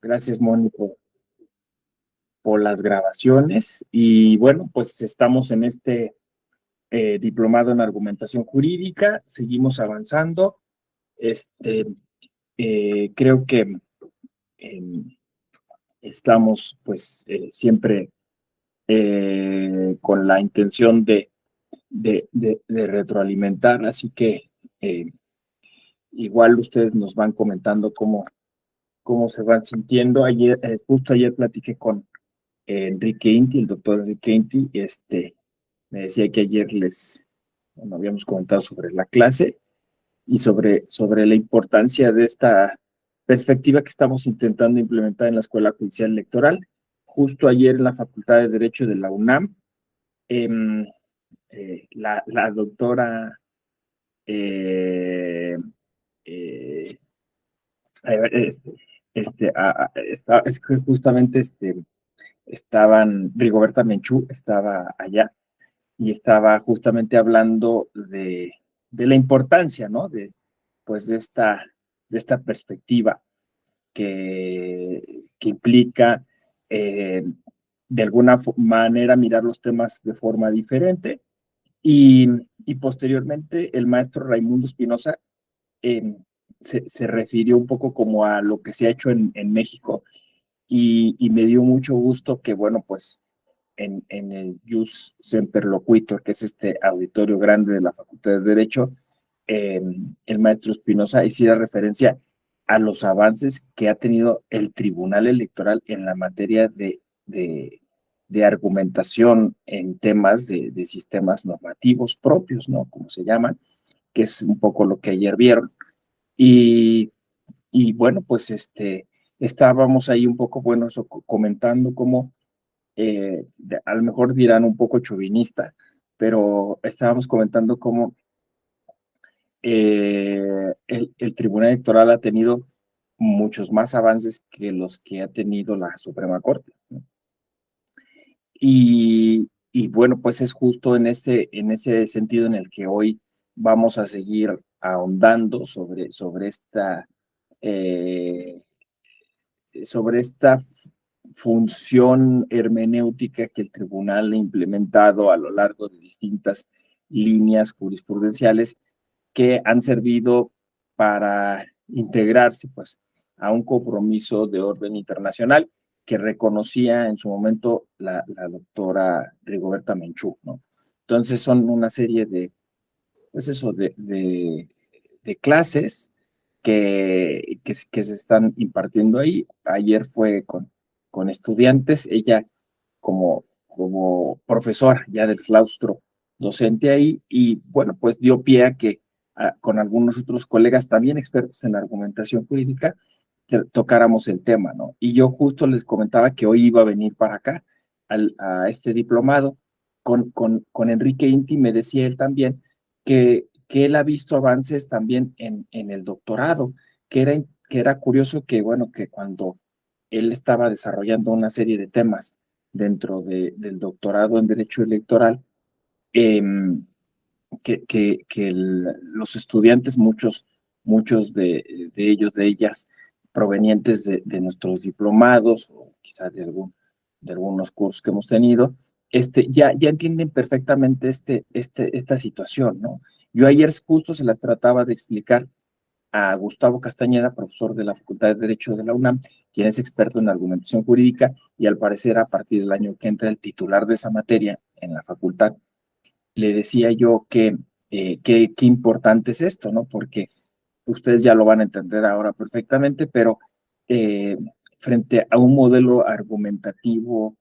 Gracias, Moni, por las grabaciones. Y bueno, pues estamos en este diplomado en argumentación jurídica, seguimos avanzando. Este, Creo que eh, estamos pues siempre con la intención de retroalimentar, así que eh, igual ustedes nos van comentando cómo se van sintiendo. Justo ayer platiqué con Enrique Inti, el doctor Enrique Inti, me decía que ayer bueno, habíamos comentado sobre la clase y sobre la importancia de esta perspectiva que estamos intentando implementar en la Escuela Judicial Electoral. Justo ayer en la Facultad de Derecho de la UNAM, em, la doctora eh, eh, eh, es que justamente Rigoberta Menchú estaba allá y estaba justamente hablando de la importancia, ¿no? Pues de esta perspectiva que implica de alguna manera mirar los temas de forma diferente y, y posteriormente el maestro Raimundo Espinosa eh, se refirió un poco como a lo que se ha hecho en México y me dio mucho gusto que, bueno, pues en el Jus Semper Loquitur, que es este auditorio grande de la Facultad de Derecho, el maestro Espinosa hiciera referencia a los avances que ha tenido el Tribunal Electoral en la materia de argumentación en temas de sistemas normativos propios, ¿no? Como se llaman, que es un poco lo que ayer vieron. Y, y bueno, pues estábamos ahí un poco, bueno, comentando cómo a lo mejor dirán un poco chauvinista, pero estábamos comentando cómo el Tribunal Electoral ha tenido muchos más avances que los que ha tenido la Suprema Corte, ¿no? Y bueno, pues es justo en ese sentido en el que hoy vamos a seguir ahondando eh, sobre esta función hermenéutica que el tribunal ha implementado a lo largo de distintas líneas jurisprudenciales que han servido para integrarse pues a un compromiso de orden internacional que reconocía en su momento la doctora Rigoberta Menchú, ¿no? Entonces son una serie pues eso, de clases que se están impartiendo ahí. Ayer fue con estudiantes, ella como profesora ya del claustro docente ahí, y bueno, pues dio pie a que con algunos otros colegas también expertos en argumentación jurídica, que tocáramos el tema, ¿no? Y yo justo les comentaba que hoy iba a venir para acá, a este diplomado, con Enrique Inti, me decía él también que él ha visto avances también en el doctorado, que era curioso que, bueno, que cuando él estaba desarrollando una serie de temas dentro del doctorado en Derecho Electoral, eh, los estudiantes, muchos de ellos, de ellas, provenientes de nuestros diplomados o quizás de algunos cursos que hemos tenido, ya entienden perfectamente esta situación, ¿no? Yo ayer justo se las trataba de explicar a Gustavo Castañeda, profesor de la Facultad de Derecho de la UNAM, quien es experto en argumentación jurídica y al parecer a partir del año que entra el titular de esa materia en la facultad. Le decía yo qué importante es esto, ¿no? Porque ustedes ya lo van a entender ahora perfectamente, pero eh, frente a un modelo argumentativo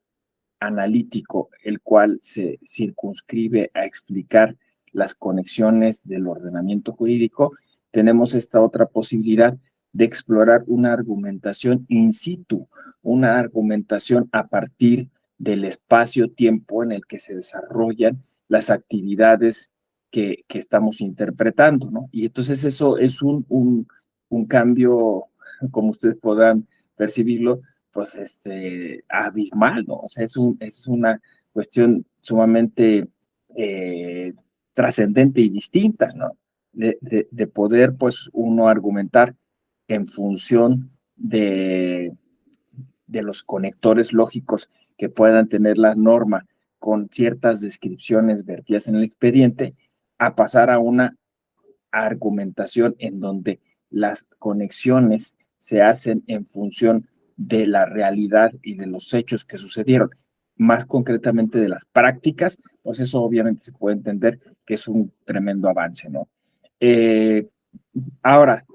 analítico, el cual se circunscribe a explicar las conexiones del ordenamiento jurídico, tenemos esta otra posibilidad de explorar una argumentación in situ, una argumentación a partir del espacio-tiempo en el que se desarrollan las actividades que estamos interpretando, ¿no? Y entonces eso es un cambio, como ustedes podrán percibirlo, pues abismal, ¿no? O sea, es una cuestión sumamente eh, trascendente y distinta, ¿no? De poder, pues, uno argumentar en función de los conectores lógicos que puedan tener la norma con ciertas descripciones vertidas en el expediente, a pasar a una argumentación en donde las conexiones se hacen en función de la realidad y de los hechos que sucedieron, más concretamente de las prácticas, pues eso obviamente se puede entender que es un tremendo avance, ¿no? Ahora,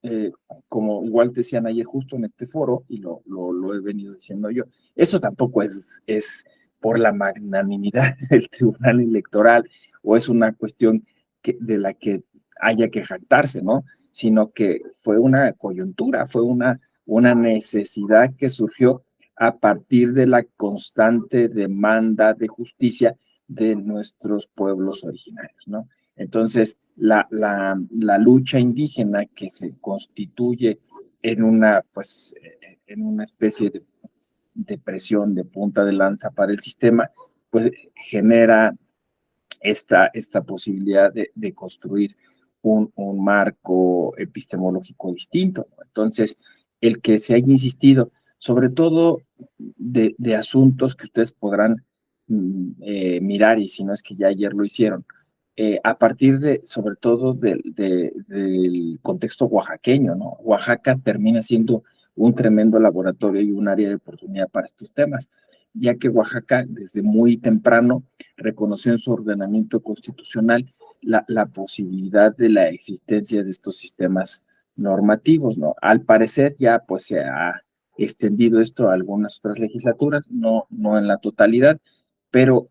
eh, como igual decían ayer justo en este foro, y lo he venido diciendo yo, eso tampoco es por la magnanimidad del Tribunal Electoral o es una cuestión de la que haya que jactarse, ¿no? Sino que fue una coyuntura, fue una necesidad que surgió a partir de la constante demanda de justicia de nuestros pueblos originarios, ¿no? Entonces, la lucha indígena que se constituye pues, en una especie de presión de punta de lanza para el sistema, pues genera esta posibilidad de construir un marco epistemológico distinto, ¿no? Entonces, el que se haya insistido, sobre todo de asuntos que ustedes podrán mirar, y si no es que ya ayer lo hicieron, a partir sobre todo del contexto oaxaqueño, ¿no? Oaxaca termina siendo un tremendo laboratorio y un área de oportunidad para estos temas, ya que Oaxaca desde muy temprano reconoció en su ordenamiento constitucional la posibilidad de la existencia de estos sistemas normativos, ¿no? Al parecer ya pues se ha extendido esto a algunas otras legislaturas, no en la totalidad, pero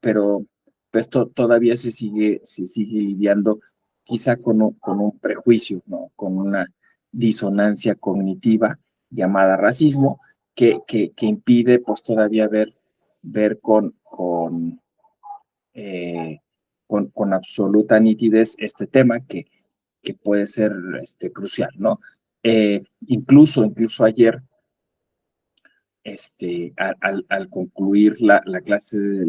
pues todavía se sigue lidiando quizá con un prejuicio, ¿no? Con una disonancia cognitiva llamada racismo que impide pues todavía ver con absoluta nitidez este tema que puede ser crucial, ¿no? Incluso ayer, al concluir la clase de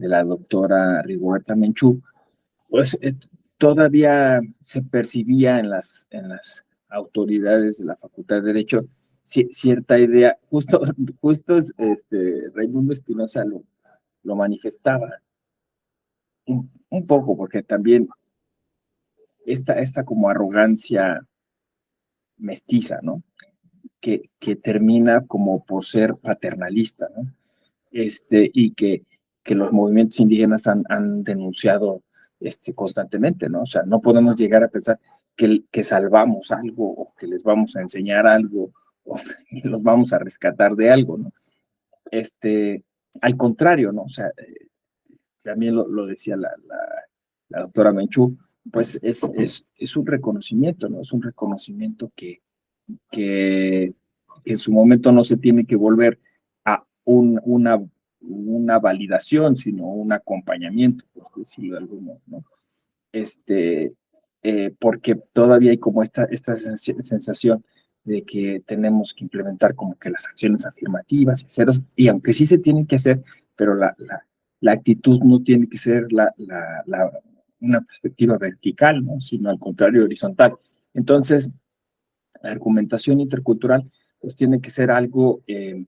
la doctora Rigoberta Menchú, pues todavía se percibía en las autoridades de la Facultad de Derecho cierta idea, justo Raimundo Espinosa lo manifestaba un poco, porque también esta como arrogancia mestiza, ¿no? Que termina como por ser paternalista, ¿no? Y que los movimientos indígenas han denunciado constantemente, ¿no? O sea, no podemos llegar a pensar que salvamos algo o que les vamos a enseñar algo o que los vamos a rescatar de algo, ¿no? Al contrario, ¿no? O sea, también lo decía la doctora Menchú, pues es un reconocimiento, ¿no? Es un reconocimiento que en su momento no se tiene que volver a una validación, sino un acompañamiento, por decirlo de algún modo, ¿no? Porque todavía hay como esta sensación de que tenemos que implementar como que las acciones afirmativas y ceros, y aunque sí se tienen que hacer, pero la actitud no tiene que ser una perspectiva vertical, ¿no? Sino al contrario, horizontal. Entonces, la argumentación intercultural pues tiene que ser algo de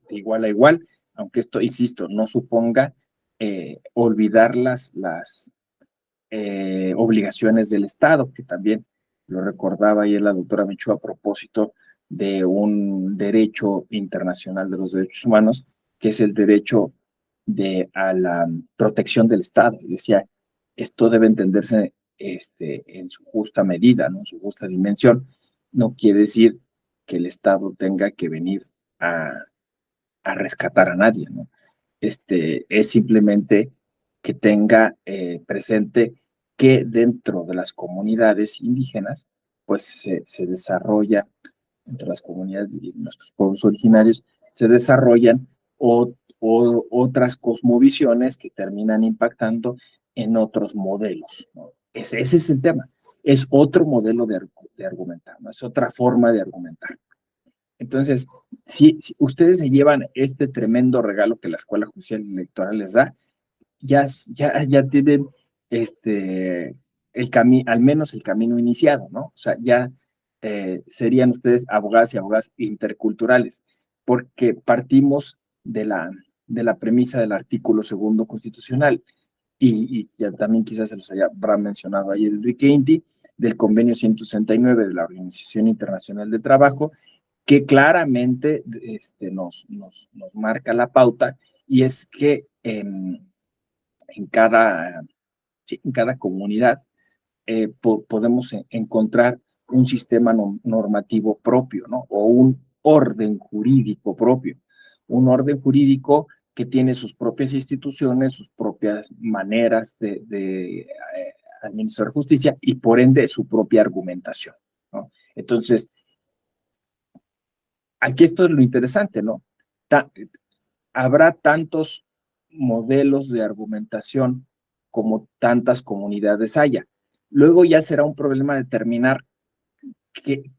igual a igual, aunque esto, insisto, no suponga olvidar las obligaciones del Estado, que también lo recordaba ayer la doctora Michu a propósito de un derecho internacional de los derechos humanos, que es el derecho a la protección del Estado. Y decía, esto debe entenderse en su justa medida, ¿no? En su justa dimensión. No quiere decir que el Estado tenga que venir a rescatar a nadie, ¿no? Es simplemente que tenga presente que dentro de las comunidades indígenas, pues se desarrolla, entre las comunidades y nuestros pueblos originarios, se desarrollan otras cosmovisiones que terminan impactando en otros modelos, ¿no? Ese es el tema. Es otro modelo de argumentar, ¿no? Es otra forma de argumentar. Entonces, si ustedes se llevan este tremendo regalo que la Escuela Judicial Electoral les da, ya tienen al menos el camino iniciado, ¿no? O sea, ya serían ustedes abogadas y abogadas interculturales, porque partimos de la premisa del artículo segundo constitucional, y ya también quizás se los habrá mencionado ayer Enrique Inti, del convenio 169 de la Organización Internacional del Trabajo, que claramente nos marca la pauta, y es que en cada comunidad podemos encontrar un sistema normativo propio, ¿no? O un orden jurídico propio. Un orden jurídico que tiene sus propias instituciones, sus propias maneras de administrar justicia y por ende su propia argumentación, ¿no? Entonces, aquí esto es lo interesante, ¿no? Habrá tantos modelos de argumentación como tantas comunidades haya. Luego ya será un problema determinar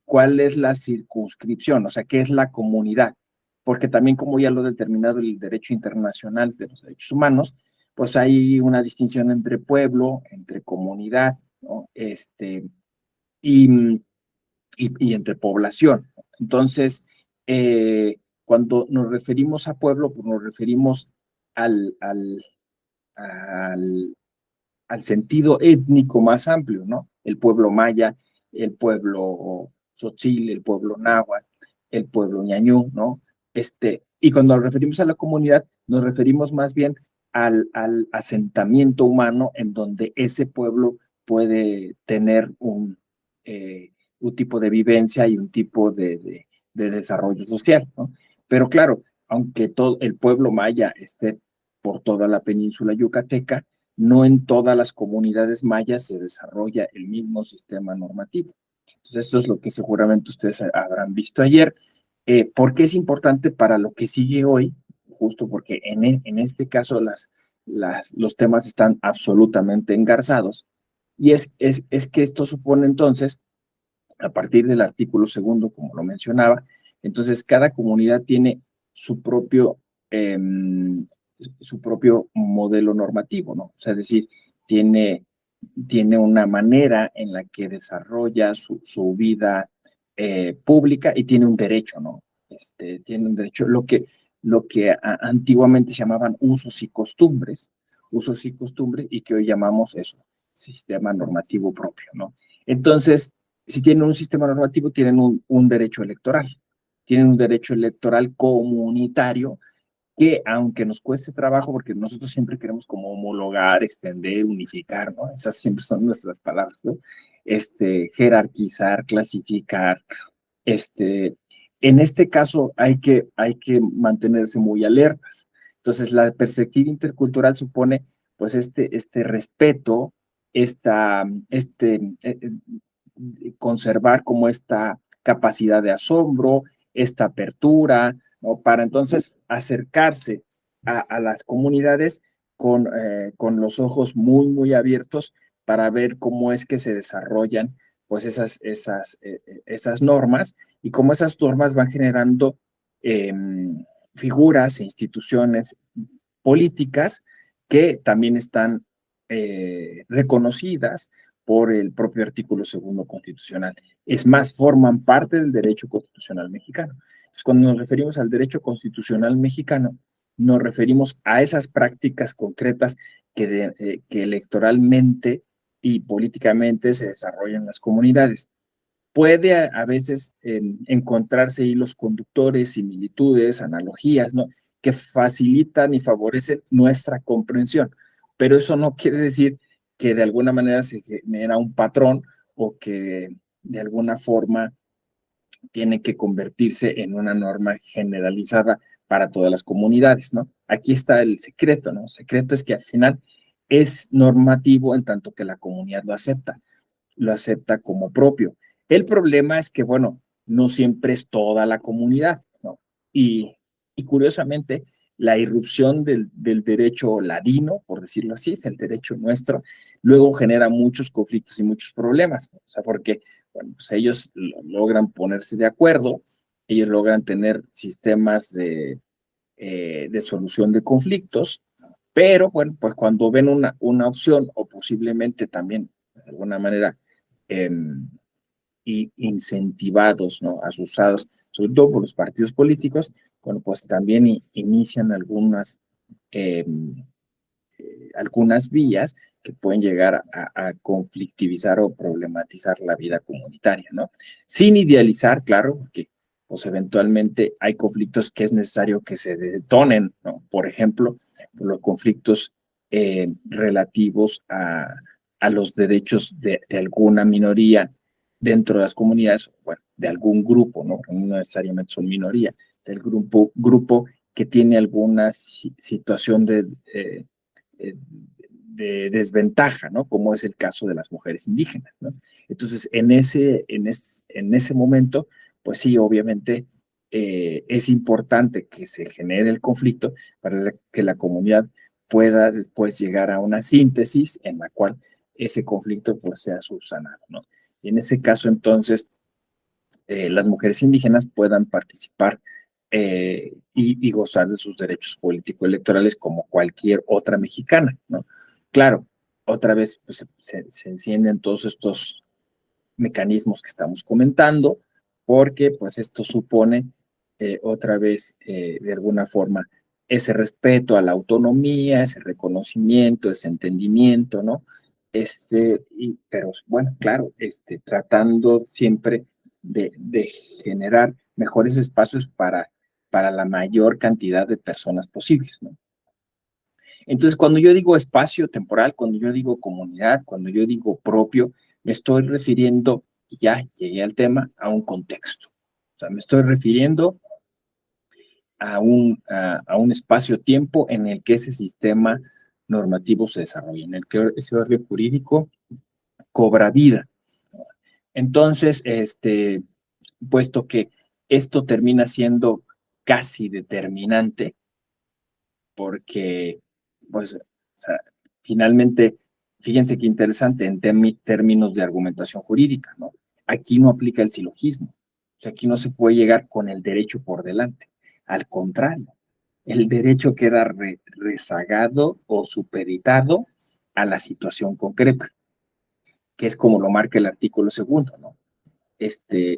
cuál es la circunscripción, o sea, qué es la comunidad, porque también como ya lo ha determinado el derecho internacional de los derechos humanos, pues hay una distinción entre pueblo, entre comunidad, ¿no? Y, y entre población. Entonces, cuando nos referimos a pueblo, pues nos referimos al, al, al, al sentido étnico más amplio, ¿no? El pueblo maya, el pueblo tzotzil, el pueblo náhuatl, el pueblo ñañú, ¿no? Y cuando nos referimos a la comunidad, nos referimos más bien al asentamiento humano en donde ese pueblo puede tener un tipo de vivencia y un tipo de desarrollo social, ¿no? Pero claro, aunque todo el pueblo maya esté por toda la península yucateca, no en todas las comunidades mayas se desarrolla el mismo sistema normativo. Entonces, esto es lo que seguramente ustedes habrán visto ayer. ¿Por qué es importante para lo que sigue hoy? Justo porque en este caso los temas están absolutamente engarzados. Y es que esto supone entonces, a partir del artículo segundo, como lo mencionaba, entonces cada comunidad tiene su propio eh, su propio modelo normativo, ¿no? O sea, es decir, tiene, tiene una manera en la que desarrolla su vida pública y tiene un derecho, ¿no? Tiene un derecho, lo que antiguamente llamaban usos y costumbres, y que hoy llamamos eso, sistema normativo propio, ¿no? Entonces, si tienen un sistema normativo, tienen un derecho electoral, tienen un derecho electoral comunitario que aunque nos cueste trabajo, porque nosotros siempre queremos como homologar, extender, unificar, ¿no? Esas siempre son nuestras palabras, ¿no? Jerarquizar, clasificar, este, en este caso hay que mantenerse muy alertas. Entonces, la perspectiva intercultural supone, pues, este respeto, conservar como esta capacidad de asombro, esta apertura, ¿no? Para entonces acercarse a las comunidades con los ojos muy, muy abiertos para ver cómo es que se desarrollan pues esas normas y cómo esas normas van generando eh, figuras e instituciones políticas que también están reconocidas por el propio artículo segundo constitucional. Es más, forman parte del derecho constitucional mexicano. Entonces, cuando nos referimos al derecho constitucional mexicano, nos referimos a esas prácticas concretas que electoralmente y políticamente se desarrollan en las comunidades. Puede a veces encontrarse hilos conductores, similitudes, analogías, ¿no? Que facilitan y favorecen nuestra comprensión, pero eso no quiere decir que de alguna manera se genera un patrón o que de alguna forma tiene que convertirse en una norma generalizada para todas las comunidades, ¿no? Aquí está el secreto, ¿no? El secreto es que al final es normativo en tanto que la comunidad lo acepta como propio. El problema es que, bueno, no siempre es toda la comunidad, ¿no? Y curiosamente, la irrupción del derecho ladino, por decirlo así, es el derecho nuestro, luego genera muchos conflictos y muchos problemas, ¿no? O sea, porque bueno, pues ellos logran ponerse de acuerdo, ellos logran tener sistemas de solución de conflictos, pero bueno, pues cuando ven una opción o posiblemente también de alguna manera y incentivados, ¿no? Asusados sobre todo por los partidos políticos, bueno, pues también inician algunas vías que pueden llegar a conflictivizar o problematizar la vida comunitaria, ¿no? Sin idealizar, claro, porque pues eventualmente hay conflictos que es necesario que se detonen, ¿no? Por ejemplo, los conflictos relativos a los derechos de alguna minoría dentro de las comunidades, bueno, de algún grupo, ¿no? No necesariamente son minoría, del grupo que tiene alguna situación de desventaja, ¿no? Como es el caso de las mujeres indígenas, ¿no? Entonces, en ese momento, pues sí, obviamente es importante que se genere el conflicto para que la comunidad pueda después llegar a una síntesis en la cual ese conflicto pues sea subsanado, ¿no? Y en ese caso, entonces, las mujeres indígenas puedan participar y gozar de sus derechos político-electorales como cualquier otra mexicana, ¿no? Claro, otra vez pues, se encienden todos estos mecanismos que estamos comentando, porque pues esto supone otra vez de alguna forma ese respeto a la autonomía, ese reconocimiento, ese entendimiento, ¿no? Pero bueno, claro, tratando siempre de generar mejores espacios para la mayor cantidad de personas posibles, ¿no? Entonces, cuando yo digo espacio temporal, cuando yo digo comunidad, cuando yo digo propio, me estoy refiriendo, y ya llegué al tema, a un contexto. O sea, me estoy refiriendo a un espacio-tiempo en el que ese sistema normativo se desarrolla, en el que ese orden jurídico cobra vida. Entonces, puesto que esto termina siendo casi determinante, porque, pues, o sea, finalmente, fíjense qué interesante en términos de argumentación jurídica, ¿no? Aquí no aplica el silogismo, o sea, aquí no se puede llegar con el derecho por delante, al contrario, el derecho queda rezagado o supeditado a la situación concreta, que es como lo marca el artículo segundo, ¿no?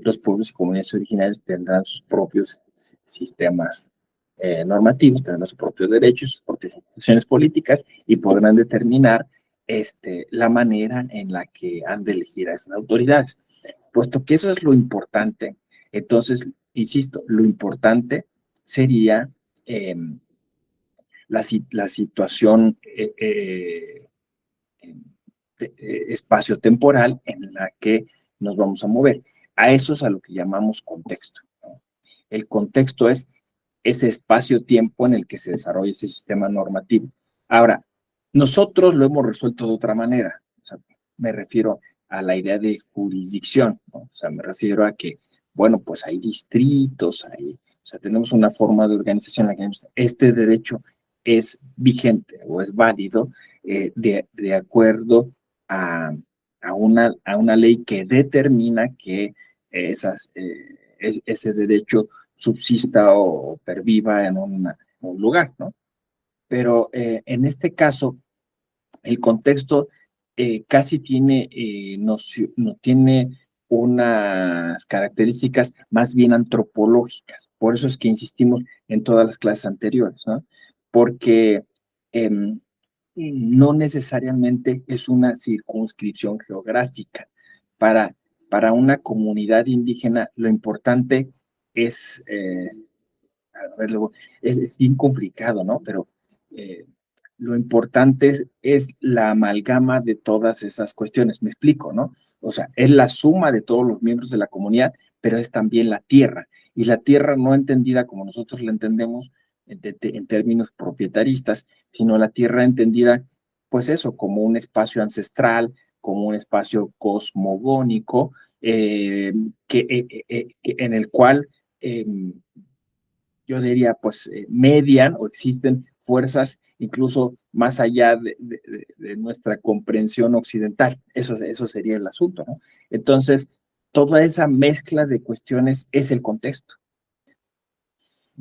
Los pueblos y comunidades originarias tendrán sus propios sistemas normativos, tendrán sus propios derechos, sus propias instituciones políticas y podrán determinar la manera en la que han de elegir a esas autoridades. Puesto que eso es lo importante, entonces, insisto, lo importante sería eh, la situación espacio-temporal en la que nos vamos a mover. A eso es a lo que llamamos contexto, ¿no? El contexto es ese espacio-tiempo en el que se desarrolla ese sistema normativo. Ahora, nosotros lo hemos resuelto de otra manera. O sea, me refiero a la idea de jurisdicción, ¿no? O sea, me refiero a que, bueno, pues hay distritos, o sea, tenemos una forma de organización en la que este derecho es vigente o es válido de acuerdo a, a una ley que determina que ese derecho subsista o perviva en un lugar, ¿no? Pero en este caso, el contexto casi no tiene unas características más bien antropológicas. Por eso es que insistimos en todas las clases anteriores, ¿no? Porque no necesariamente es una circunscripción geográfica. Para, para una comunidad indígena, lo importante es, a ver, es bien complicado, ¿no? Pero eh, lo importante es la amalgama de todas esas cuestiones. Me explico, ¿no? O sea, es la suma de todos los miembros de la comunidad, pero es también la tierra. Y la tierra no entendida como nosotros la entendemos en términos propietaristas, sino la tierra entendida, pues eso, como un espacio ancestral, como un espacio cosmogónico, en el cual yo diría, pues median o existen fuerzas incluso más allá de nuestra comprensión occidental. Eso sería el asunto, ¿no? Entonces, toda esa mezcla de cuestiones es el contexto.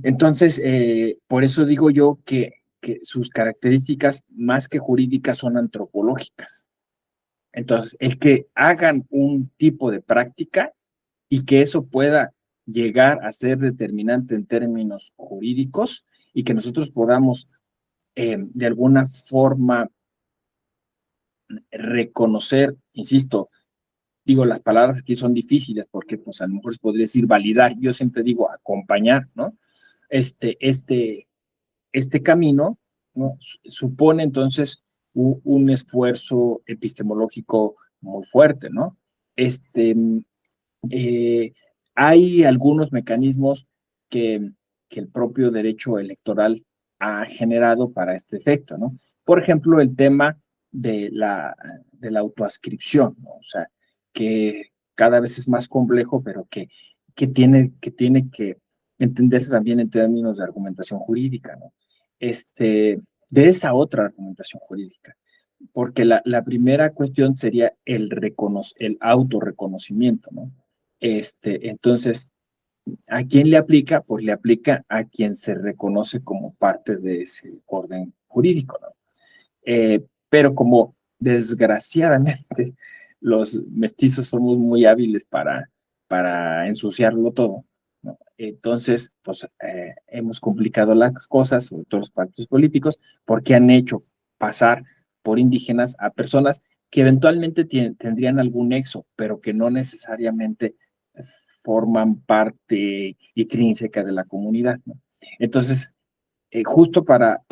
Entonces, por eso digo yo que sus características más que jurídicas son antropológicas. Entonces, el que hagan un tipo de práctica y que eso pueda llegar a ser determinante en términos jurídicos y que nosotros podamos de alguna forma reconocer, insisto, digo, las palabras aquí son difíciles porque pues a lo mejor se podría decir validar, yo siempre digo acompañar, ¿no? Este camino, ¿no? Supone entonces un esfuerzo epistemológico muy fuerte, ¿no? Este, eh, Hay algunos mecanismos que el propio derecho electoral ha generado para este efecto, ¿no? Por ejemplo, el tema de la autoascripción, ¿no? O sea, que cada vez es más complejo, pero que tiene que entenderse también en términos de argumentación jurídica, ¿no? De esa otra argumentación jurídica. Porque la primera cuestión sería el autorreconocimiento, ¿no? Entonces, ¿a quién le aplica? Pues le aplica a quien se reconoce como parte de ese orden jurídico, ¿no? Pero como desgraciadamente los mestizos somos muy hábiles para ensuciarlo todo, ¿no? Entonces, pues hemos complicado las cosas, sobre todo los partidos políticos, porque han hecho pasar por indígenas a personas que eventualmente tendrían algún nexo, pero que no necesariamente forman parte intrínseca de la comunidad, ¿no? Entonces, justo para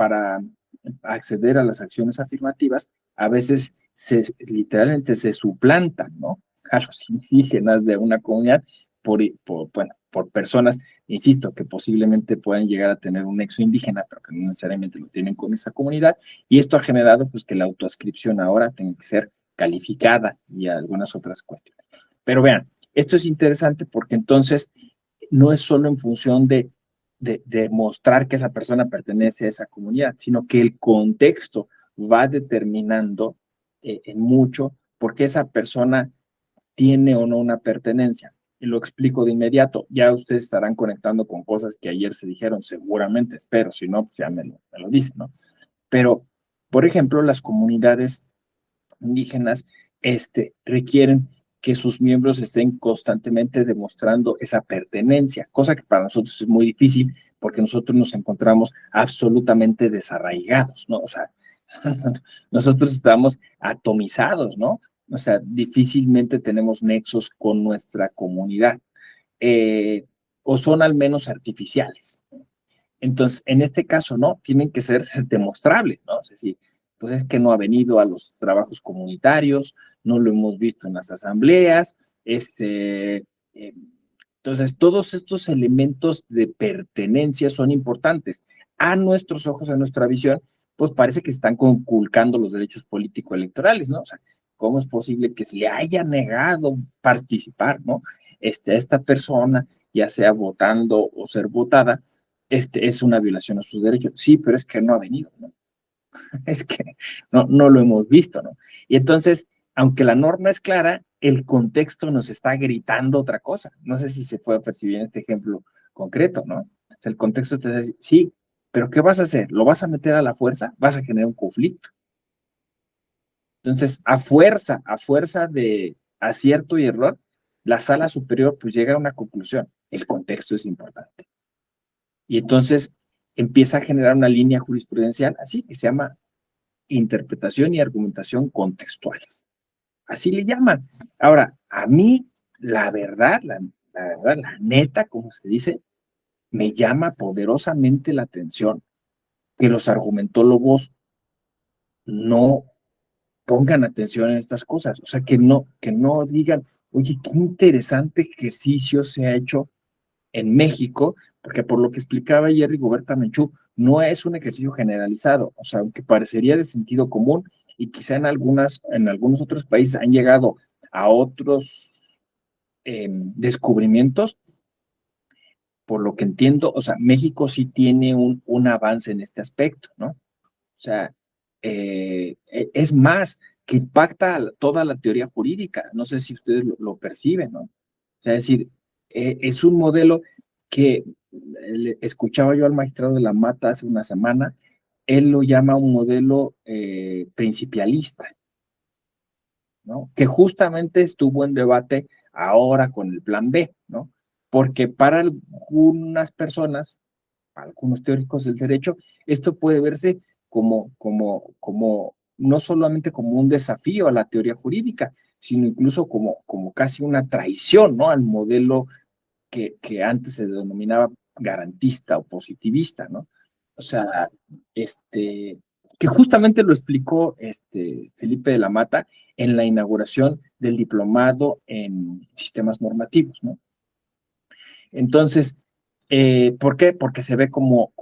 acceder a las acciones afirmativas, a veces literalmente se suplantan, ¿no? A los indígenas de una comunidad bueno, por personas, insisto, que posiblemente puedan llegar a tener un nexo indígena, pero que no necesariamente lo tienen con esa comunidad, y esto ha generado pues que la autoascripción ahora tenga que ser calificada y algunas otras cuestiones. Pero vean, esto es interesante porque entonces no es solo en función de mostrar que esa persona pertenece a esa comunidad, sino que el contexto va determinando en mucho por qué esa persona tiene o no una pertenencia. Y lo explico de inmediato. Ya ustedes estarán conectando con cosas que ayer se dijeron, seguramente, espero, si no, pues ya me lo dicen, ¿no? Pero, por ejemplo, las comunidades indígenas requieren que sus miembros estén constantemente demostrando esa pertenencia, cosa que para nosotros es muy difícil porque nosotros nos encontramos absolutamente desarraigados, ¿no? O sea, nosotros estamos atomizados, ¿no? O sea, difícilmente tenemos nexos con nuestra comunidad, o son al menos artificiales. Entonces, en este caso, no, tienen que ser demostrables, ¿no? O sea, sí, pues es que no ha venido a los trabajos comunitarios, no lo hemos visto en las asambleas, entonces todos estos elementos de pertenencia son importantes. A nuestros ojos, a nuestra visión, pues parece que se están conculcando los derechos político-electorales, ¿no? O sea, ¿cómo es posible que se le haya negado participar, ¿no? A esta persona, ya sea votando o ser votada, es una violación a sus derechos. Sí, pero es que no ha venido, ¿no? Es que no lo hemos visto, ¿no? Y entonces, aunque la norma es clara, el contexto nos está gritando otra cosa. No sé si se puede percibir en este ejemplo concreto, ¿no? O sea, el contexto te dice, sí, pero ¿qué vas a hacer? ¿Lo vas a meter a la fuerza? Vas a generar un conflicto. Entonces, a fuerza de acierto y error, la sala superior pues llega a una conclusión. El contexto es importante. Y entonces empieza a generar una línea jurisprudencial así que se llama interpretación y argumentación contextuales. Así le llaman. Ahora, a mí, la verdad, la neta, como se dice, me llama poderosamente la atención que los argumentólogos no pongan atención en estas cosas. O sea, que no digan, oye, qué interesante ejercicio se ha hecho en México, porque por lo que explicaba ayer Rigoberta Menchú, no es un ejercicio generalizado, o sea, aunque parecería de sentido común y quizá en algunos otros países han llegado a otros descubrimientos, por lo que entiendo, o sea, México sí tiene un avance en este aspecto, ¿no? O sea, es más, que impacta toda la teoría jurídica, no sé si ustedes lo perciben, ¿no? O sea, es decir, es un modelo que escuchaba yo al magistrado de la Mata hace una semana, él lo llama un modelo principialista, ¿no? Que justamente estuvo en debate ahora con el plan B, ¿no? porque para algunas personas, para algunos teóricos del derecho, esto puede verse como no solamente como un desafío a la teoría jurídica, sino incluso como casi una traición, ¿no? Al modelo que antes se denominaba garantista o positivista, ¿no? O sea, que justamente lo explicó Felipe de la Mata en la inauguración del diplomado en sistemas normativos, ¿no? Entonces, ¿por qué? Porque se ve como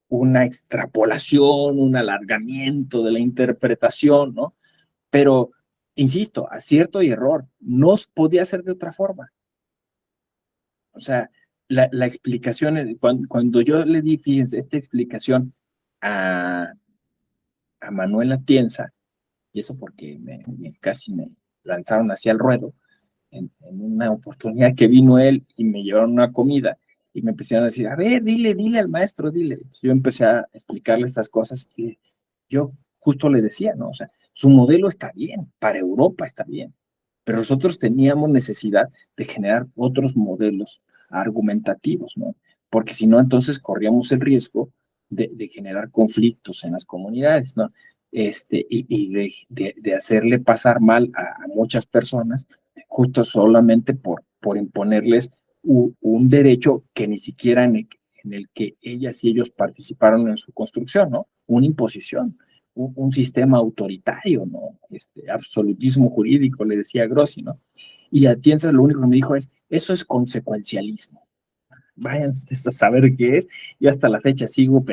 una extrapolación, un alargamiento de la interpretación, ¿no? Pero, insisto, acierto y error, no podía ser de otra forma. O sea, la explicación, cuando yo le di, fíjense, esta explicación a, a Manuel Atienza, y eso porque casi me lanzaron hacia el ruedo, en una oportunidad que vino él y me llevaron una comida y me empezaron a decir, a ver, dile al maestro, dile. Entonces yo empecé a explicarle estas cosas y yo justo le decía, ¿no? O sea, su modelo está bien, para Europa está bien, pero nosotros teníamos necesidad de generar otros modelos argumentativos, ¿no? Porque si no, entonces corríamos el riesgo de generar conflictos en las comunidades, ¿no? Y de hacerle pasar mal a muchas personas justo solamente por imponerles un derecho que ni siquiera en el que ellas y ellos participaron en su construcción, ¿no? Una imposición, un sistema autoritario, ¿no? Absolutismo jurídico, le decía Grossi, ¿no? Y Atienza lo único que me dijo es, eso es consecuencialismo. Vayan ustedes a saber qué es. Yo hasta la fecha sigo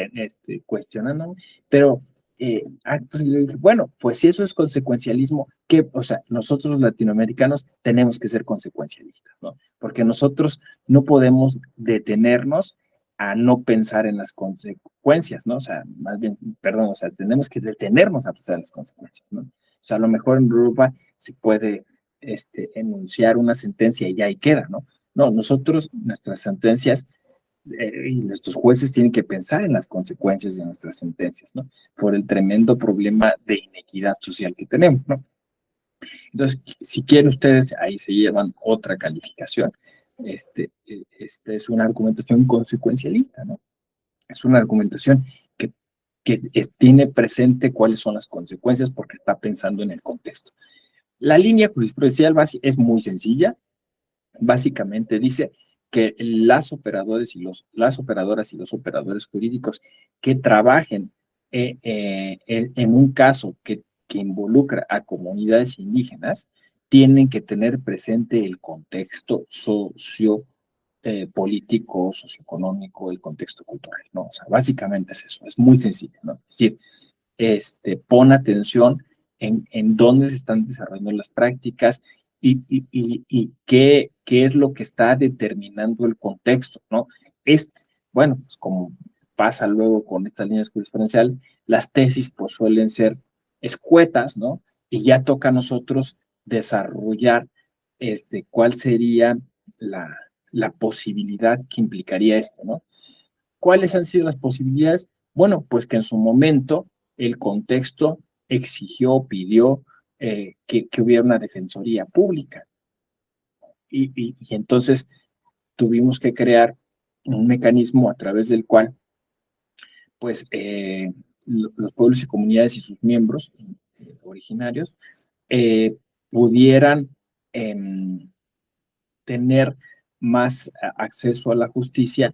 cuestionando, pero entonces le dije, bueno, pues si eso es consecuencialismo, que, o sea, nosotros los latinoamericanos tenemos que ser consecuencialistas, ¿no? Porque nosotros no podemos detenernos a no pensar en las consecuencias, ¿no? O sea, más bien, perdón, o sea, tenemos que detenernos a pensar en las consecuencias, ¿no? O sea, a lo mejor en Europa se puede enunciar una sentencia y ya ahí queda, ¿no? No, nosotros, nuestras sentencias y nuestros jueces tienen que pensar en las consecuencias de nuestras sentencias, ¿no? Por el tremendo problema de inequidad social que tenemos, ¿no? Entonces, si quieren ustedes, ahí se llevan otra calificación. Esta es una argumentación consecuencialista, ¿no? Es una argumentación que tiene presente cuáles son las consecuencias porque está pensando en el contexto. La línea jurisprudencial es muy sencilla. Básicamente dice que las operadoras y los operadores jurídicos que trabajen en un caso que involucra a comunidades indígenas tienen que tener presente el contexto político, socioeconómico, el contexto cultural, ¿no? O sea, básicamente es eso, es muy sencillo, ¿no? Es decir, pon atención en dónde se están desarrollando las prácticas y qué es lo que está determinando el contexto, ¿no? Bueno, pues como pasa luego con estas líneas jurisprudenciales, las tesis pues suelen ser escuetas, ¿no? Y ya toca a nosotros desarrollar cuál sería la posibilidad que implicaría esto, ¿no? ¿Cuáles han sido las posibilidades? Bueno, pues que en su momento el contexto exigió, pidió que hubiera una defensoría pública. Y entonces tuvimos que crear un mecanismo a través del cual, pues, los pueblos y comunidades y sus miembros originarios pudieran tener más acceso a la justicia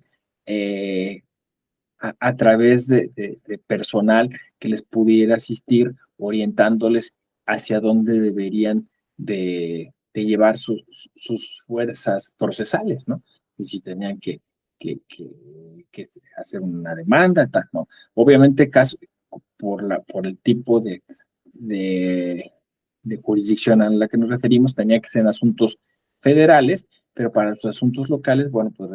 a través de personal que les pudiera asistir, orientándoles hacia dónde deberían de llevar sus fuerzas procesales, ¿no? Y si tenían que hacer una demanda, tal, ¿no? Obviamente, por el tipo de, de jurisdicción a la que nos referimos, tenía que ser en asuntos federales, pero para los asuntos locales, bueno, pues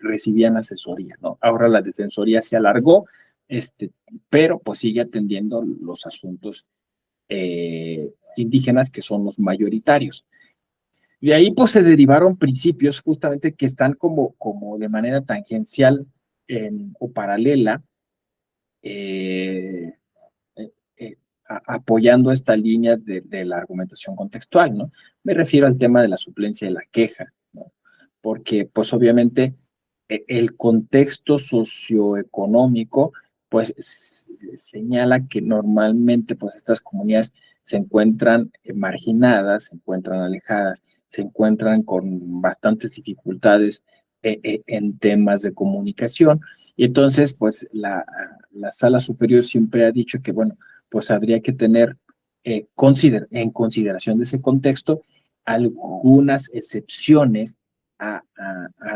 recibían asesoría, ¿no? Ahora la defensoría se alargó, pero pues sigue atendiendo los asuntos indígenas que son los mayoritarios. De ahí pues se derivaron principios justamente que están como de manera tangencial o paralela eh, apoyando esta línea de la argumentación contextual, ¿no? Me refiero al tema de la suplencia de la queja, ¿no? porque pues obviamente el contexto socioeconómico pues señala que normalmente pues estas comunidades se encuentran marginadas, se encuentran alejadas, se encuentran con bastantes dificultades en temas de comunicación. Y entonces, pues la sala superior siempre ha dicho que, bueno, pues habría que tener en consideración de ese contexto algunas excepciones a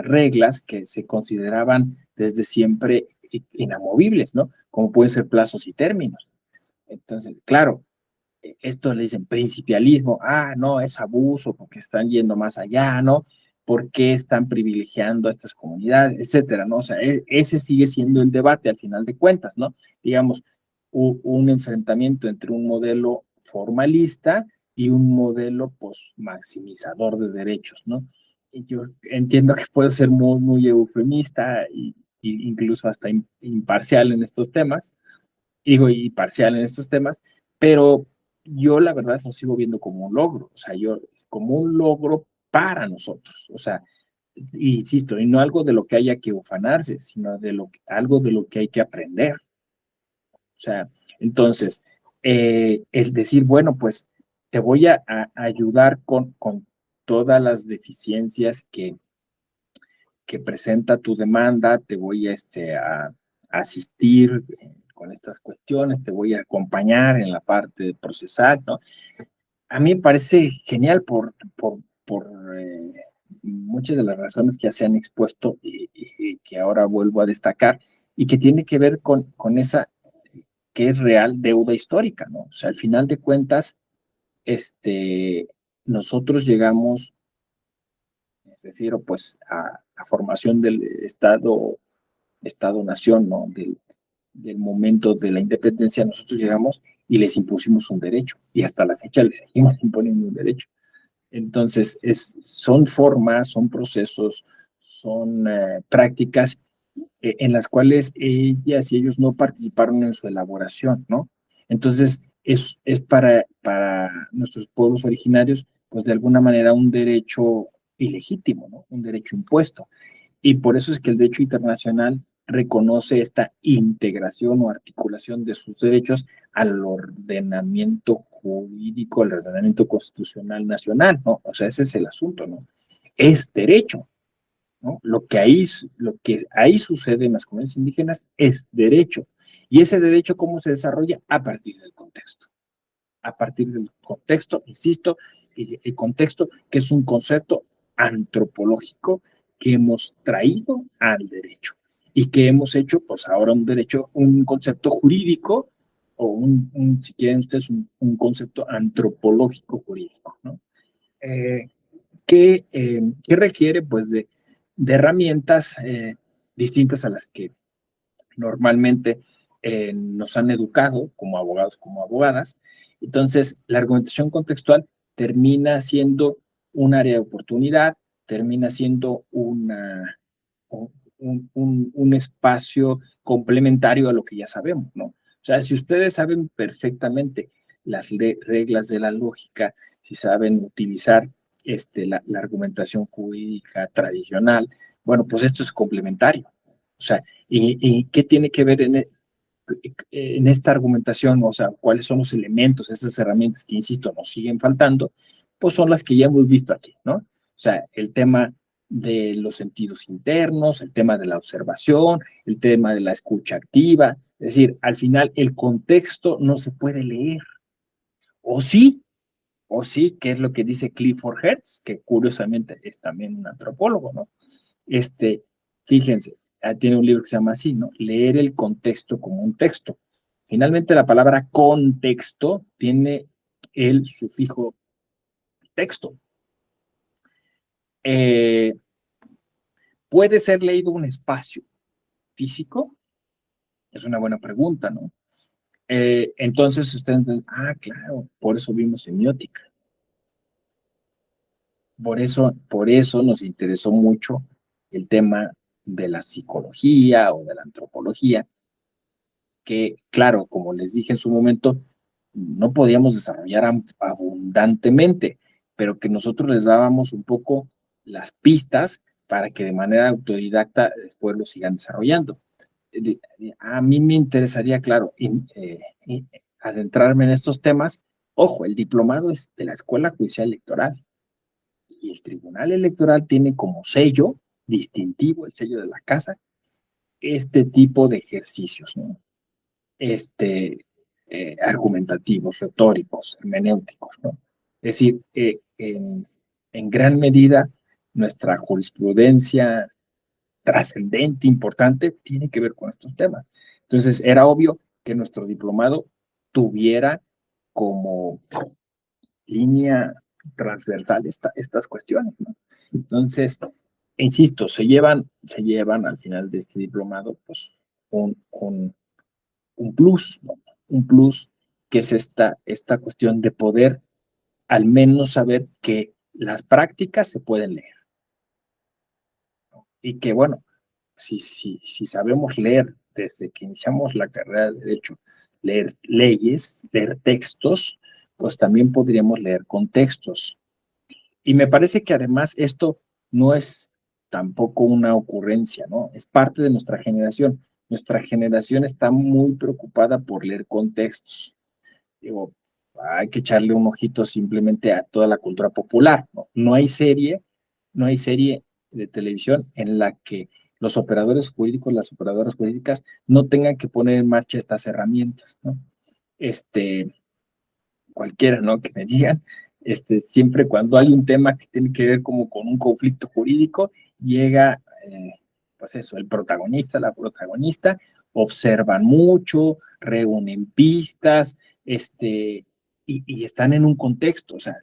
reglas que se consideraban desde siempre inamovibles, ¿no? Como pueden ser plazos y términos. Entonces, claro, esto le dicen principialismo, no, es abuso porque están yendo más allá, ¿no? ¿Por qué están privilegiando a estas comunidades, etcétera, ¿no? O sea, ese sigue siendo el debate al final de cuentas, ¿no? Digamos, un enfrentamiento entre un modelo formalista y un modelo, pues, maximizador de derechos, ¿no? Y yo entiendo que puede ser muy, muy eufemista y incluso hasta imparcial en estos temas, digo, y parcial en estos temas, pero yo la verdad lo sigo viendo como un logro, o sea, yo como un logro para nosotros, o sea, insisto, y no algo de lo que haya que ufanarse, sino algo de lo que hay que aprender. O sea, entonces, el decir, bueno, pues te voy a ayudar con todas las deficiencias que presenta tu demanda, te voy a asistir con estas cuestiones, te voy a acompañar en la parte procesal, ¿no? A mí me parece genial por muchas de las razones que ya se han expuesto y que ahora vuelvo a destacar, y que tiene que ver con esa que es real deuda histórica, ¿no? O sea, al final de cuentas, nosotros llegamos, me refiero pues a formación del Estado-nación, ¿no? Del momento de la independencia, nosotros llegamos y les impusimos un derecho, y hasta la fecha les seguimos imponiendo un derecho. Entonces, son formas, son procesos, son prácticas en las cuales ellas y ellos no participaron en su elaboración, ¿no? Entonces, es para nuestros pueblos originarios, pues de alguna manera un derecho ilegítimo, ¿no? Un derecho impuesto. Y por eso es que el derecho internacional reconoce esta integración o articulación de sus derechos al ordenamiento jurídico, al ordenamiento constitucional nacional, ¿no? O sea, ese es el asunto, ¿no? Es derecho, ¿no? Lo que ahí sucede en las comunidades indígenas es derecho. Y ese derecho, ¿cómo se desarrolla? A partir del contexto. A partir del contexto, insisto, el contexto que es un concepto antropológico que hemos traído al derecho y que hemos hecho, pues ahora un derecho, un concepto jurídico o si quieren ustedes, un concepto antropológico jurídico, ¿no? Eh, que requiere, pues, de herramientas distintas a las que normalmente nos han educado como abogados, como abogadas. Entonces, la argumentación contextual termina siendo un área de oportunidad, termina siendo un espacio complementario a lo que ya sabemos, ¿no? O sea, si ustedes saben perfectamente las reglas de la lógica, si saben utilizar la argumentación jurídica tradicional, bueno, pues esto es complementario. O sea, ¿y qué tiene que ver en esta argumentación? O sea, ¿cuáles son los elementos, estas herramientas que, insisto, nos siguen faltando? Pues son las que ya hemos visto aquí, ¿no? O sea, el tema de los sentidos internos, el tema de la observación, el tema de la escucha activa. Es decir, al final el contexto no se puede leer. O sí, que es lo que dice Clifford Hertz, que curiosamente es también un antropólogo, ¿no? Fíjense, tiene un libro que se llama así, ¿no? Leer el contexto como un texto. Finalmente, la palabra contexto tiene el sufijo texto. ¿Puede ser leído un espacio físico? Es una buena pregunta, ¿no? Entonces ustedes dicen, claro, por eso vimos semiótica. Por eso nos interesó mucho el tema de la psicología o de la antropología, que, claro, como les dije en su momento, no podíamos desarrollar abundantemente, pero que nosotros les dábamos un poco las pistas para que de manera autodidacta después lo sigan desarrollando. A mí me interesaría, claro, adentrarme en estos temas. Ojo, el diplomado es de la Escuela Judicial Electoral y el Tribunal Electoral tiene como sello distintivo, el sello de la casa, este tipo de ejercicios, ¿no? Argumentativos, retóricos, hermenéuticos, ¿no? Es decir, en gran medida nuestra jurisprudencia trascendente, importante, tiene que ver con estos temas. Entonces, era obvio que nuestro diplomado tuviera como línea transversal estas cuestiones, ¿no? Entonces, insisto, se llevan al final de este diplomado, pues, un plus, ¿no? Un plus que es esta cuestión de poder al menos saber que las prácticas se pueden leer, ¿no? Y que, bueno, si sabemos leer desde que iniciamos la carrera de Derecho, leer leyes, leer textos, pues también podríamos leer contextos. Y me parece que además esto no es tampoco una ocurrencia, ¿no? Es parte de nuestra generación. Nuestra generación está muy preocupada por leer contextos. Digo, hay que echarle un ojito simplemente a toda la cultura popular, ¿no? No hay serie de televisión en la que los operadores jurídicos, las operadoras jurídicas, no tengan que poner en marcha estas herramientas, ¿no? Cualquiera, ¿no? Que me digan, siempre cuando hay un tema que tiene que ver como con un conflicto jurídico, llega, pues eso, el protagonista, la protagonista, observan mucho, reúnen pistas, y están en un contexto, o sea,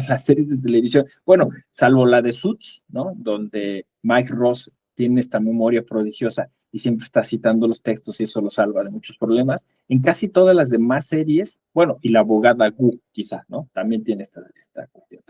las series de televisión, bueno, salvo la de Suits, ¿no? Donde Mike Ross tiene esta memoria prodigiosa y siempre está citando los textos y eso lo salva de muchos problemas. En casi todas las demás series, bueno, y la abogada Gu, quizá, ¿no? También tiene esta cuestión.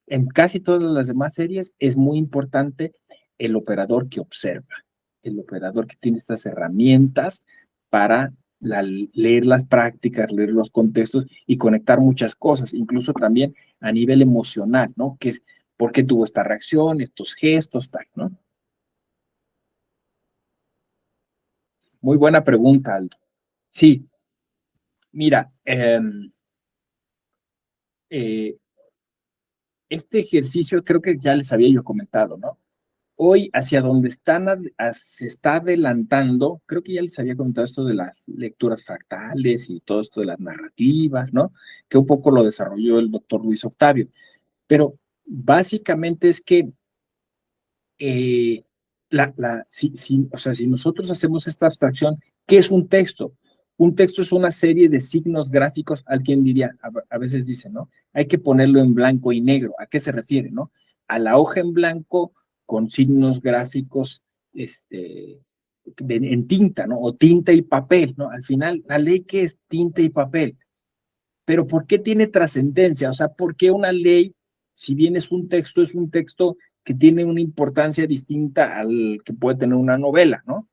En casi todas las demás series es muy importante el operador que observa, el operador que tiene estas herramientas para leer las prácticas, leer los contextos y conectar muchas cosas, incluso también a nivel emocional, ¿no? ¿Por qué tuvo esta reacción, estos gestos, tal, ¿no? Muy buena pregunta, Aldo. Sí, mira, eh, este ejercicio creo que ya les había yo comentado, ¿no? Hoy hacia donde se está adelantando, creo que ya les había comentado esto de las lecturas fractales y todo esto de las narrativas, ¿no? Que un poco lo desarrolló el doctor Luis Octavio, pero básicamente es que o sea, si nosotros hacemos esta abstracción, ¿qué es un texto? Un texto es una serie de signos gráficos, alguien diría, a veces dice, ¿no? Hay que ponerlo en blanco y negro. ¿A qué se refiere, no? A la hoja en blanco con signos gráficos en tinta, ¿no? O tinta y papel, ¿no? Al final, la ley que es tinta y papel. Pero ¿por qué tiene trascendencia? O sea, ¿por qué una ley, si bien es un texto que tiene una importancia distinta al que puede tener una novela, ¿no?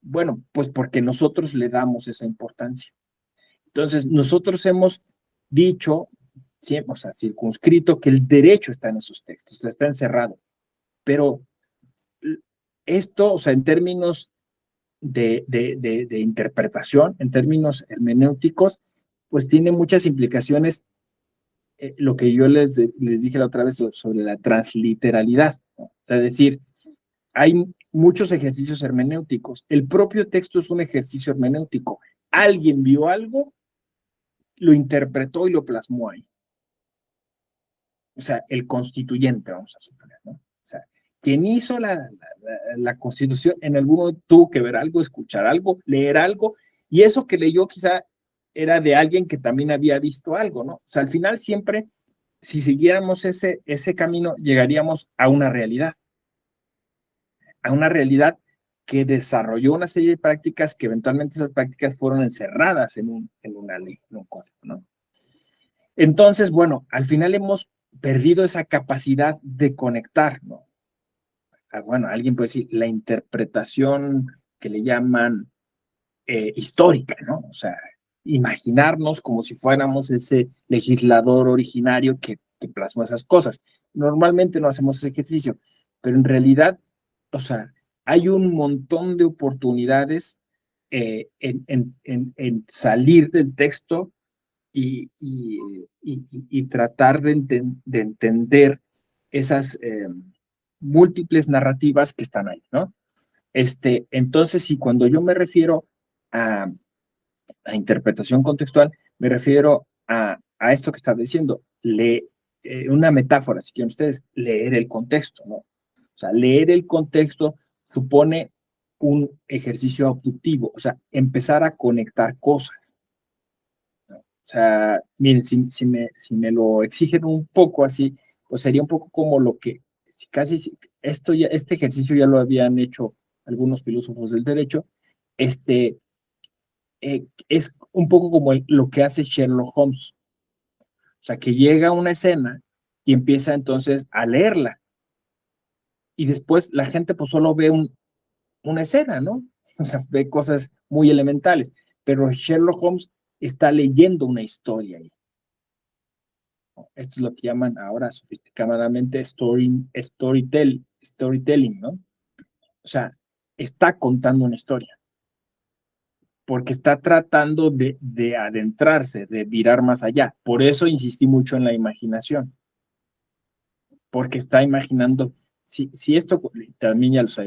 Bueno, pues porque nosotros le damos esa importancia. Entonces, nosotros hemos dicho, o sea, circunscrito que el derecho está en esos textos, está encerrado. Pero esto, o sea, en términos de interpretación, en términos hermenéuticos, pues tiene muchas implicaciones, lo que yo les dije la otra vez sobre la transliteralidad, ¿no? Es decir, hay muchos ejercicios hermenéuticos. El propio texto es un ejercicio hermenéutico. Alguien vio algo, lo interpretó y lo plasmó ahí. O sea, el constituyente, vamos a suponer, ¿no? O sea, quien hizo la constitución, en algún momento tuvo que ver algo, escuchar algo, leer algo, y eso que leyó quizá era de alguien que también había visto algo, ¿no? O sea, al final siempre, si siguiéramos ese camino, llegaríamos a una realidad que desarrolló una serie de prácticas que eventualmente esas prácticas fueron encerradas en una ley, en un código, ¿no? Entonces, bueno, al final hemos perdido esa capacidad de conectar, ¿no? Bueno, alguien puede decir la interpretación que le llaman histórica, ¿no? O sea, imaginarnos como si fuéramos ese legislador originario que plasmó esas cosas. Normalmente no hacemos ese ejercicio, pero en realidad, o sea, hay un montón de oportunidades en salir del texto y tratar de entender esas múltiples narrativas que están ahí, ¿no? Entonces, si cuando yo me refiero a interpretación contextual, me refiero a esto que estaba diciendo, una metáfora, si quieren ustedes, leer el contexto, ¿no? O sea, leer el contexto supone un ejercicio abductivo, o sea, empezar a conectar cosas. O sea, miren, si me lo exigen un poco así, pues sería un poco como lo que este ejercicio ya lo habían hecho algunos filósofos del derecho, es un poco como lo que hace Sherlock Holmes. O sea, que llega a una escena y empieza entonces a leerla. Y después la gente pues solo ve una escena, ¿no? O sea, ve cosas muy elementales. Pero Sherlock Holmes está leyendo una historia ahí. Esto es lo que llaman ahora sofisticadamente storytelling, ¿no? O sea, está contando una historia, porque está tratando de adentrarse, de mirar más allá. Por eso insistí mucho en la imaginación, porque está imaginando, si esto también ya les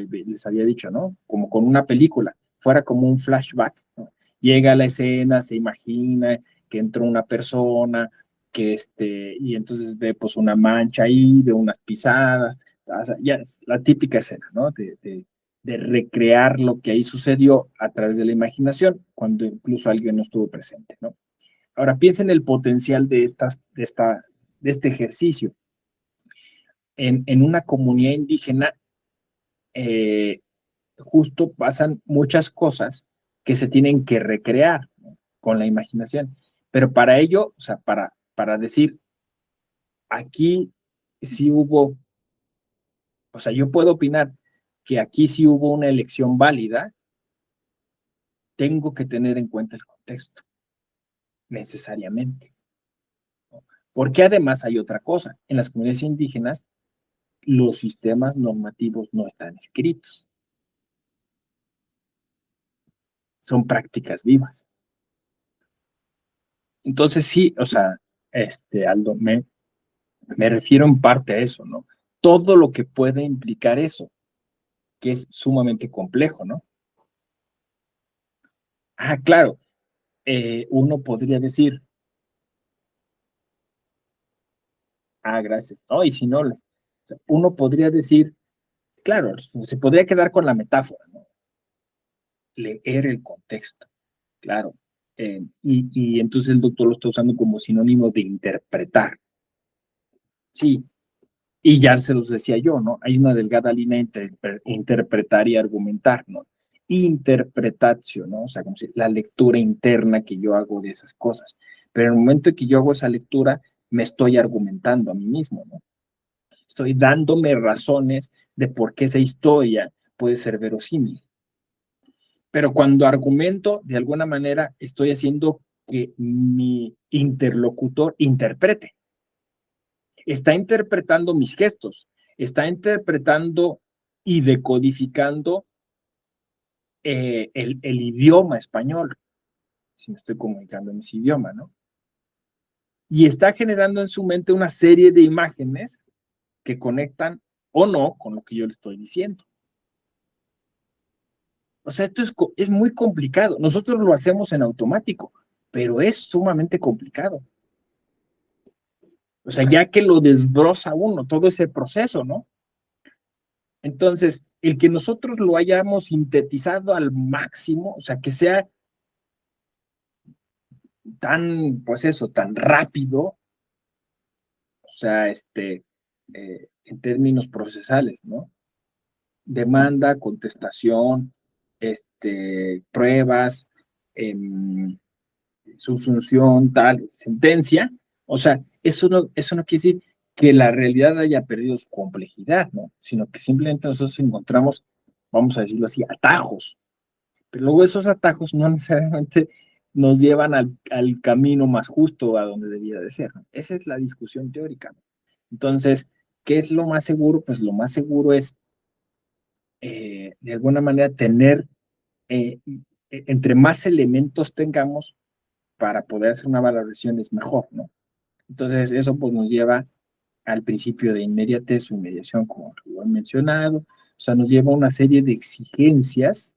había dicho, ¿no? Como con una película, fuera como un flashback, ¿no? Llega a la escena, se imagina que entró una persona, y entonces ve pues una mancha ahí, ve unas pisadas, o sea, ya es la típica escena, ¿no? De recrear lo que ahí sucedió a través de la imaginación, cuando incluso alguien no estuvo presente, ¿no? Ahora piensen el potencial de este ejercicio. En una comunidad indígena, eh, justo pasan muchas cosas que se tienen que recrear, ¿no? Con la imaginación. Pero para ello, o sea, para decir, aquí sí hubo, o sea, yo puedo opinar que aquí sí hubo una elección válida, tengo que tener en cuenta el contexto, necesariamente, ¿no? Porque además hay otra cosa, en las comunidades indígenas los sistemas normativos no están escritos, son prácticas vivas. Entonces sí, o sea, Aldo, me refiero en parte a eso, ¿no? Todo lo que puede implicar eso, que es sumamente complejo, ¿no? Ah, claro, uno podría decir, gracias, ¿no? Y si no, uno podría decir, claro, se podría quedar con la metáfora, ¿no? Leer el contexto, claro. Y entonces el doctor lo está usando como sinónimo de interpretar. Sí, y ya se los decía yo, ¿no? Hay una delgada línea entre interpretar y argumentar, ¿no? Interpretatio, ¿no? O sea, como si la lectura interna que yo hago de esas cosas. Pero en el momento en que yo hago esa lectura, me estoy argumentando a mí mismo, ¿no? Estoy dándome razones de por qué esa historia puede ser verosímil. Pero cuando argumento, de alguna manera, estoy haciendo que mi interlocutor interprete. Está interpretando mis gestos, está interpretando y decodificando el idioma español, si me estoy comunicando en ese idioma, ¿no? Y está generando en su mente una serie de imágenes que conectan o no con lo que yo le estoy diciendo. O sea, esto es muy complicado. Nosotros lo hacemos en automático, pero es sumamente complicado. O sea, ya que lo desbroza uno, todo ese proceso, ¿no? Entonces, el que nosotros lo hayamos sintetizado al máximo, o sea, que sea tan, pues eso, tan rápido, o sea, en términos procesales, ¿no? Demanda, contestación, pruebas, subsunción, tal, sentencia. O sea, eso no quiere decir que la realidad haya perdido su complejidad, ¿no? Sino que simplemente nosotros encontramos, vamos a decirlo así, atajos. Pero luego esos atajos no necesariamente nos llevan al camino más justo a donde debía de ser, ¿no? Esa es la discusión teórica, ¿no? Entonces, ¿Qué es lo más seguro? Pues lo más seguro es, de alguna manera, tener, entre más elementos tengamos para poder hacer una valoración es mejor, ¿no? Entonces, eso pues nos lleva al principio de inmediatez o inmediación, como lo he mencionado. O sea, nos lleva a una serie de exigencias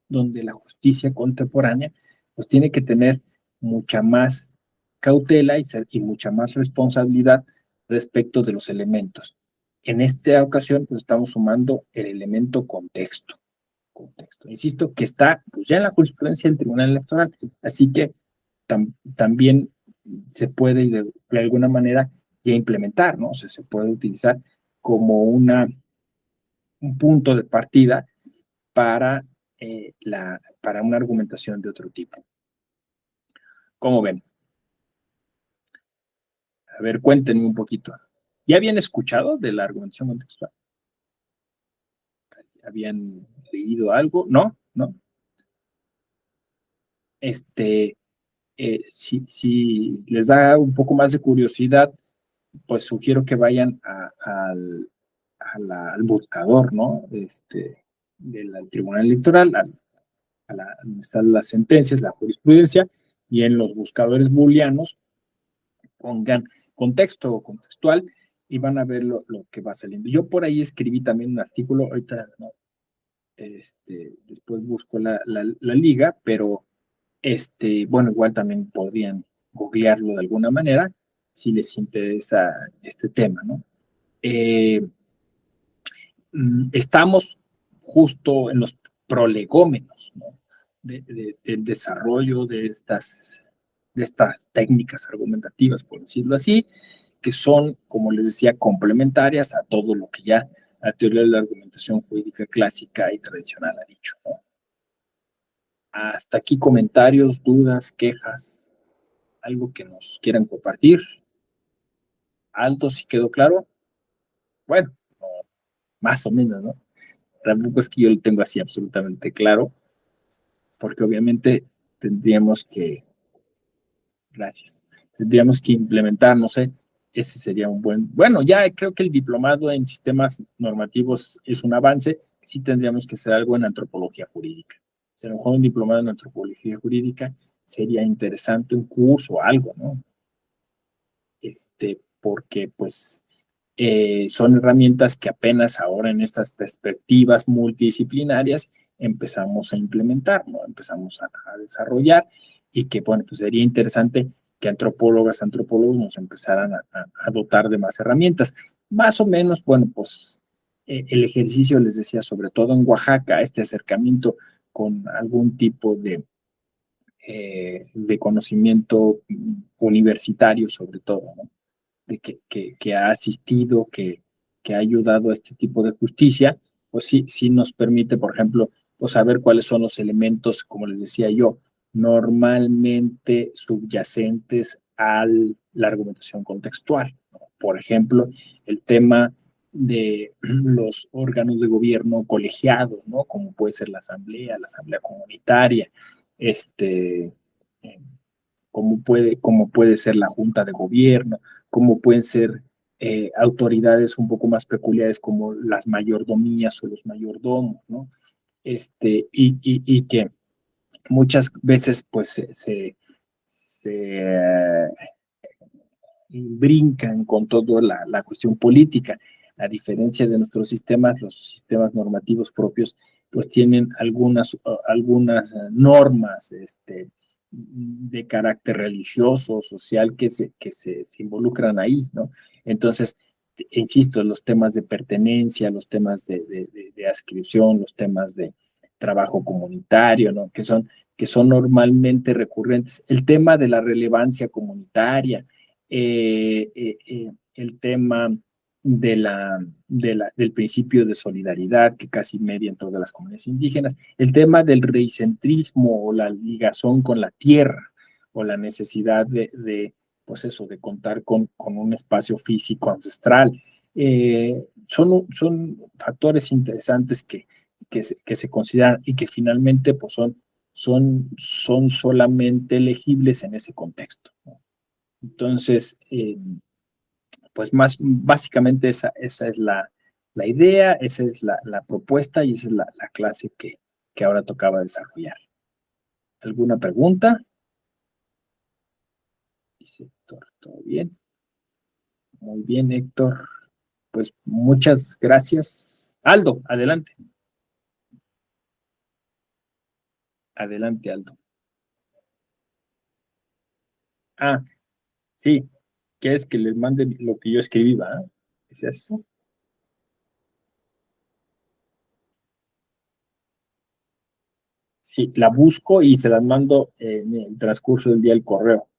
donde la justicia contemporánea pues tiene que tener mucha más cautela y mucha más responsabilidad respecto de los elementos. En esta ocasión, pues estamos sumando el elemento contexto. Contexto. Insisto que está pues, ya en la jurisprudencia del Tribunal Electoral, así que también se puede de alguna manera ya implementar, ¿no? O sea, se puede utilizar como un punto de partida para, para una argumentación de otro tipo. ¿Cómo ven? A ver, cuéntenme un poquito. ¿Ya habían escuchado de la argumentación contextual? ¿Habían leído algo? ¿No? ¿No? Si les da un poco más de curiosidad, pues sugiero que vayan al buscador, ¿no? Del Tribunal Electoral, donde están las sentencias, la jurisprudencia, y en los buscadores booleanos pongan contexto o contextual y van a ver lo que va saliendo. Yo por ahí escribí también un artículo, ahorita no, después busco la liga, pero bueno, igual también podrían googlearlo de alguna manera si les interesa este tema, ¿no? Estamos justo en los prolegómenos, ¿no? Del desarrollo de estas técnicas argumentativas, por decirlo así, que son, como les decía, complementarias a todo lo que ya la teoría de la argumentación jurídica clásica y tradicional ha dicho, ¿no? Hasta aquí comentarios, dudas, quejas, algo que nos quieran compartir. Alto, si quedó claro. Bueno, no, más o menos, ¿no? Tampoco es que yo lo tengo así absolutamente claro, porque obviamente tendríamos que, gracias, tendríamos que implementar, no sé, ese sería un bueno, ya creo que el diplomado en sistemas normativos es un avance, sí tendríamos que hacer algo en antropología jurídica. O sea, a lo mejor un diplomado en antropología jurídica sería interesante, un curso o algo, ¿no? Porque pues son herramientas que apenas ahora en estas perspectivas multidisciplinarias empezamos a implementar, ¿no? Empezamos a desarrollar y que, bueno, pues sería interesante que antropólogos nos empezaran a dotar de más herramientas. Más o menos, bueno, pues el ejercicio, les decía, sobre todo en Oaxaca, este acercamiento con algún tipo de conocimiento universitario, sobre todo, ¿no? Que ha asistido, que ha ayudado a este tipo de justicia, pues sí nos permite, por ejemplo, pues saber cuáles son los elementos, como les decía yo, normalmente subyacentes a la argumentación contextual, ¿no? Por ejemplo, el tema de los órganos de gobierno colegiados, ¿no? Como puede ser la asamblea comunitaria, este, eh, como puede ser la junta de gobierno, como pueden ser autoridades un poco más peculiares como las mayordomías o los mayordomos, ¿no? Y que muchas veces pues se brincan con toda la cuestión política. A diferencia de nuestros sistemas, los sistemas normativos propios pues tienen algunas normas de carácter religioso, social, se involucran ahí, ¿no? Entonces, insisto, los temas de pertenencia, los temas de adscripción, los temas de trabajo comunitario, ¿no? Que son normalmente recurrentes. El tema de la relevancia comunitaria, el tema del principio de solidaridad que casi media en todas las comunidades indígenas, el tema del reicentrismo o la ligazón con la tierra o la necesidad pues eso, de contar con un espacio físico ancestral. Son factores interesantes que se consideran y que finalmente pues son solamente elegibles en ese contexto, ¿no? Entonces, pues básicamente esa es la idea, esa es la propuesta y esa es la clase que ahora tocaba desarrollar. ¿Alguna pregunta? Dice Héctor, ¿todo bien? Muy bien, Héctor. Pues muchas gracias. Aldo, adelante. Adelante, Aldo. Ah, sí. ¿Quieres que les mande lo que yo escribí, va? ¿Es eso? Sí, la busco y se las mando en el transcurso del día el correo.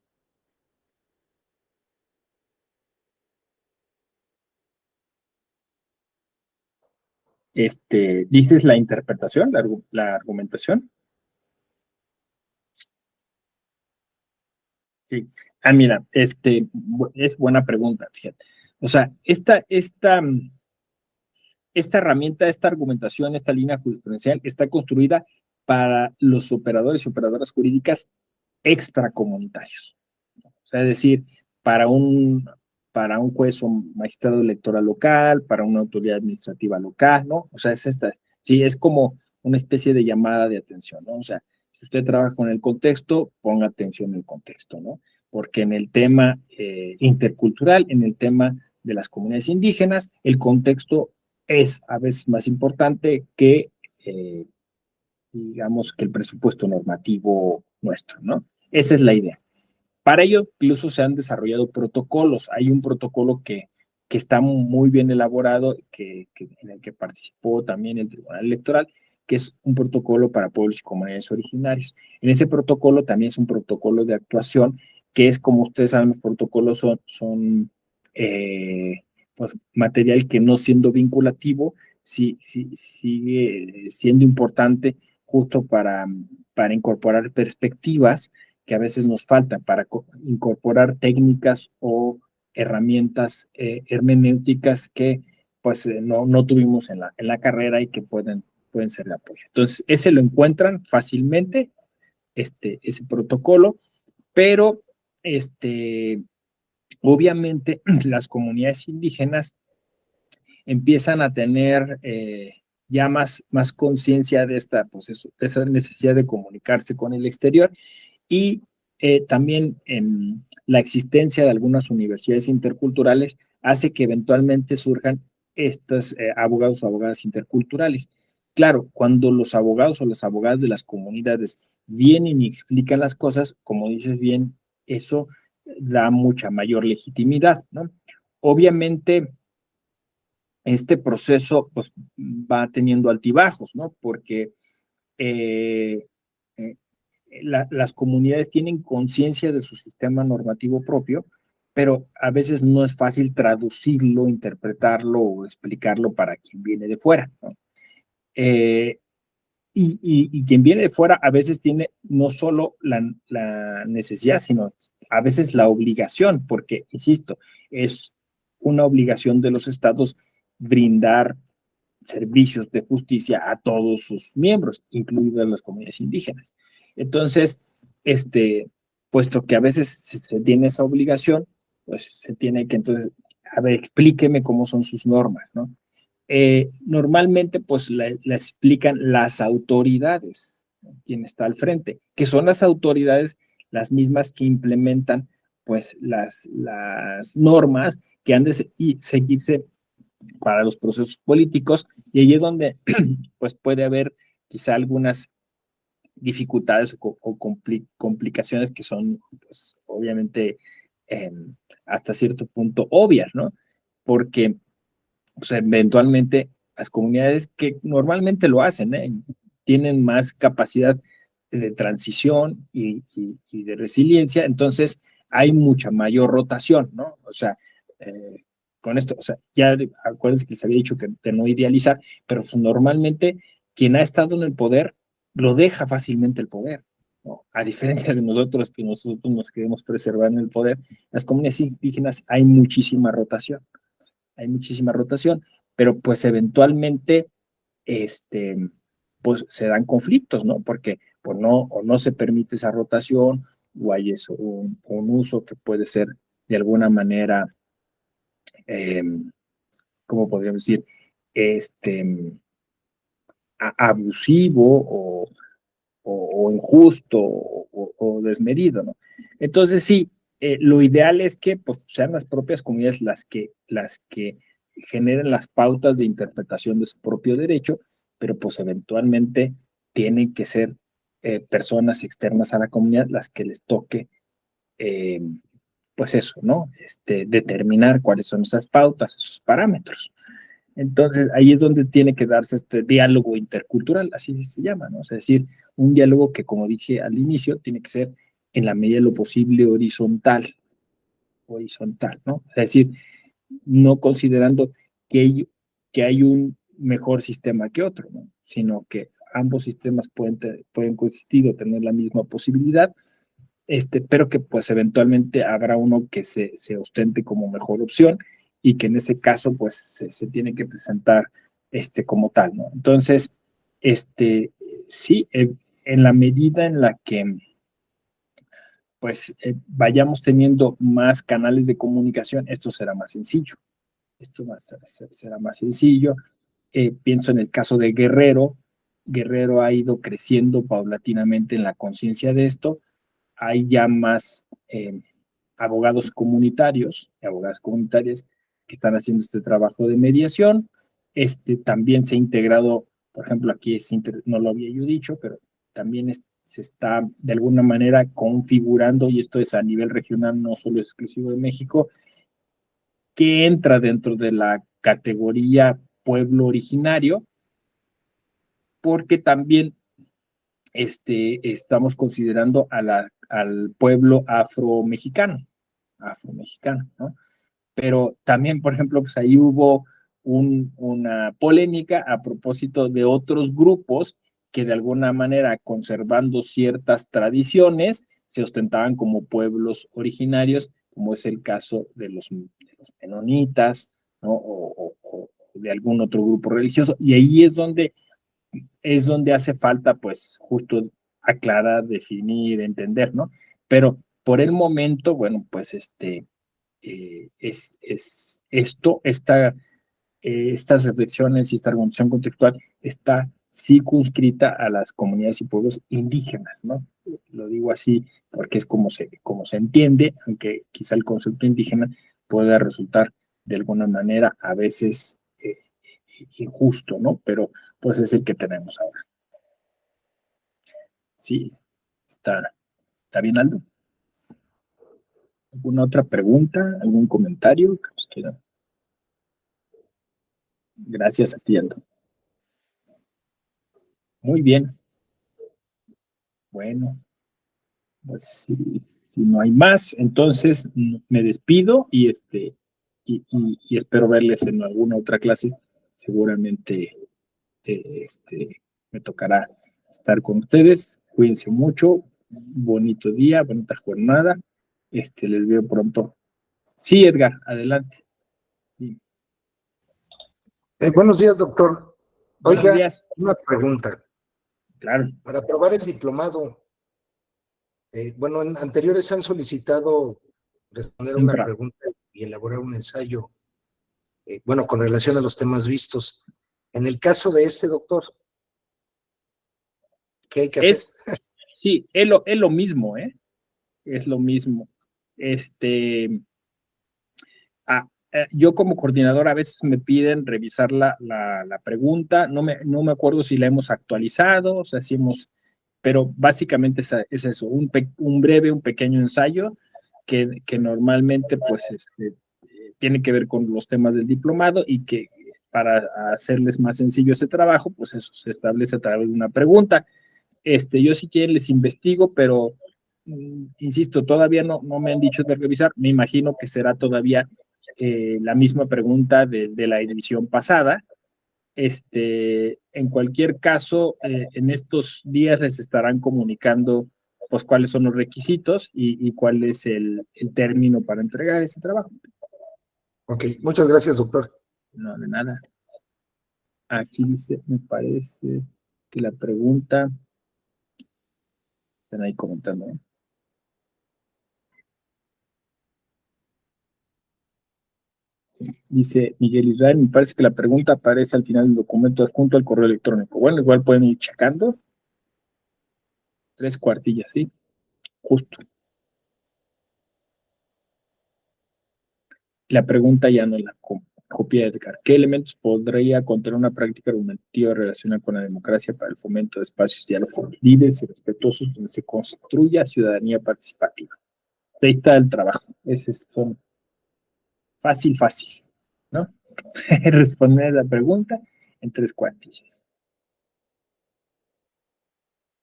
¿Dices la interpretación, la argumentación? Sí. Ah, mira, es buena pregunta, fíjate. O sea, esta herramienta, esta argumentación, esta línea jurisprudencial está construida para los operadores y operadoras jurídicas extracomunitarios. O sea, es decir, para para un juez o magistrado electoral local, para una autoridad administrativa local, ¿no? O sea, sí, es como una especie de llamada de atención, ¿no? O sea, si usted trabaja con el contexto, ponga atención en el contexto, ¿no? Porque en el tema intercultural, en el tema de las comunidades indígenas, el contexto es a veces más importante que, digamos, que el presupuesto normativo nuestro, ¿no? Esa es la idea. Para ello, incluso se han desarrollado protocolos. Hay un protocolo que está muy bien elaborado, en el que participó también el Tribunal Electoral, que es un protocolo para pueblos y comunidades originarios. En ese protocolo también es un protocolo de actuación, que es, como ustedes saben, los protocolos son pues, material que, no siendo vinculativo, sigue siendo importante justo para incorporar perspectivas que a veces nos falta para incorporar técnicas o herramientas hermenéuticas que pues no tuvimos en la carrera y que pueden ser de apoyo. Entonces, ese lo encuentran fácilmente, ese protocolo, pero obviamente las comunidades indígenas empiezan a tener ya más conciencia de pues de esa necesidad de comunicarse con el exterior y también la existencia de algunas universidades interculturales hace que eventualmente surjan estos abogados o abogadas interculturales. Claro, cuando los abogados o las abogadas de las comunidades vienen y explican las cosas, como dices bien, eso da mucha mayor legitimidad, ¿no? Obviamente, este proceso pues, va teniendo altibajos, ¿no? Porque eh, eh, las comunidades tienen conciencia de su sistema normativo propio, pero a veces no es fácil traducirlo, interpretarlo o explicarlo para quien viene de fuera, ¿no? Eh, y quien viene de fuera a veces tiene no solo la necesidad, sino a veces la obligación, porque, insisto, es una obligación de los estados brindar servicios de justicia a todos sus miembros, incluidas las comunidades indígenas. Entonces, puesto que a veces se tiene esa obligación, pues se tiene que entonces, a ver, explíqueme cómo son sus normas, ¿no? Normalmente, pues la explican las autoridades, ¿no? Quien está al frente, que son las autoridades las mismas que implementan, pues, las normas que han de seguirse para los procesos políticos, y ahí es donde pues puede haber quizá algunas dificultades o complicaciones que son pues obviamente eh, hasta cierto punto obvias, ¿no? Porque pues, eventualmente las comunidades que normalmente lo hacen, tienen más capacidad de transición y de resiliencia, entonces hay mucha mayor rotación, ¿no? O sea, eh, con esto, o sea, ya acuérdense que les había dicho que no idealizar, pero pues, normalmente quien ha estado en el poder lo deja fácilmente el poder, ¿no? A diferencia de nosotros, que nosotros nos queremos preservar en el poder, las comunidades indígenas hay muchísima rotación, pero pues eventualmente, este, pues se dan conflictos, ¿no? Porque pues no, o no se permite esa rotación, o hay eso, un uso que puede ser de alguna manera ¿cómo podríamos decir? Abusivo o injusto o desmedido, ¿no? Entonces sí, lo ideal es que pues, sean las propias comunidades las que generen las pautas de interpretación de su propio derecho, pero pues eventualmente tienen que ser personas externas a la comunidad las que les toque, eh, pues eso, ¿no? Determinar cuáles son esas pautas, esos parámetros. Entonces, ahí es donde tiene que darse este diálogo intercultural, así se llama, ¿no? O sea, es decir, un diálogo que, como dije al inicio, tiene que ser en la medida de lo posible horizontal, ¿no? O sea, es decir, no considerando que hay un mejor sistema que otro, ¿no? Sino que ambos sistemas pueden coexistir o tener la misma posibilidad, pero que pues eventualmente habrá uno que se ostente como mejor opción y que en ese caso pues se tiene que presentar como tal, ¿no? Entonces, sí, en la medida en la que pues vayamos teniendo más canales de comunicación, esto será más sencillo. Será más sencillo. Pienso en el caso de Guerrero. Guerrero ha ido creciendo paulatinamente en la conciencia de esto. Hay ya más abogados comunitarios y abogadas comunitarias que están haciendo este trabajo de mediación. También se ha integrado, por ejemplo, aquí no lo había yo dicho, pero también se está de alguna manera configurando, y esto es a nivel regional, no solo exclusivo de México, que entra dentro de la categoría pueblo originario, porque también estamos considerando al pueblo afromexicano, ¿no? Pero también, por ejemplo, pues ahí hubo una polémica a propósito de otros grupos que de alguna manera, conservando ciertas tradiciones, se ostentaban como pueblos originarios, como es el caso de los menonitas, ¿no? O de algún otro grupo religioso. Y ahí es donde hace falta, pues, justo aclarar, definir, entender, ¿no? Pero por el momento, bueno, pues, estas reflexiones y esta argumentación contextual está circunscrita a las comunidades y pueblos indígenas, ¿no? Lo digo así porque es como se entiende, aunque quizá el concepto indígena pueda resultar de alguna manera a veces injusto, ¿no? Pero pues es el que tenemos ahora. Sí, está bien, Aldo. ¿Alguna otra pregunta? ¿Algún comentario que nos quieran? Gracias a ti, Aldo. Muy bien. Bueno, pues si no hay más, entonces me despido y espero verles en alguna otra clase. Seguramente me tocará estar con ustedes. Cuídense mucho. Bonito día, bonita jornada. Les veo pronto. Sí, Edgar, adelante. Sí. Buenos días, doctor. Buenos Oiga, días. una pregunta. Claro. Para aprobar el diplomado, bueno, en anteriores han solicitado responder a una pregunta y elaborar un ensayo, bueno, con relación a los temas vistos. En el caso de este doctor, ¿qué hay que hacer? Sí, es lo mismo, ¿eh? Es lo mismo. Yo como coordinador a veces me piden revisar la pregunta, no me acuerdo si la hemos actualizado, o sea, si hemos, pero básicamente es eso, un pequeño ensayo que normalmente pues tiene que ver con los temas del diplomado y que para hacerles más sencillo ese trabajo, pues eso se establece a través de una pregunta. Yo si quieren les investigo, pero insisto, todavía no me han dicho de revisar, me imagino que será todavía la misma pregunta de la edición pasada. En cualquier caso, en estos días les estarán comunicando pues cuáles son los requisitos y cuál es el término para entregar ese trabajo. Ok, muchas gracias, doctor. No, de nada. Aquí dice, me parece que la pregunta, están ahí comentando, ¿eh? Dice Miguel Israel, me parece que la pregunta aparece al final del documento adjunto al correo electrónico. Bueno, igual pueden ir checando. 3 cuartillas, ¿sí? Justo. La pregunta ya no la copia de Edgar. ¿Qué elementos podría contener una práctica argumentativa relacionada con la democracia para el fomento de espacios de diálogo libres y respetuosos donde se construya ciudadanía participativa? Ahí está el trabajo. Ese son fácil, ¿no? Responder la pregunta en 3 cuartillas.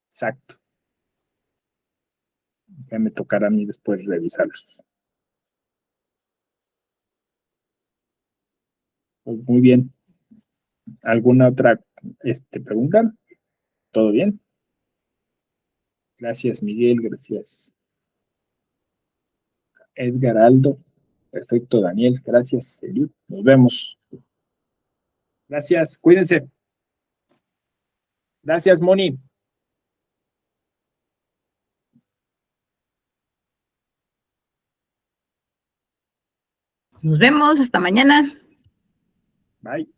Exacto. Ya me tocará a mí después revisarlos. Pues muy bien. ¿Alguna otra pregunta? ¿Todo bien? Gracias, Miguel. Gracias, Edgar Aldo. Perfecto, Daniel. Gracias, Eliud. Nos vemos. Gracias. Cuídense. Gracias, Moni. Nos vemos. Hasta mañana. Bye.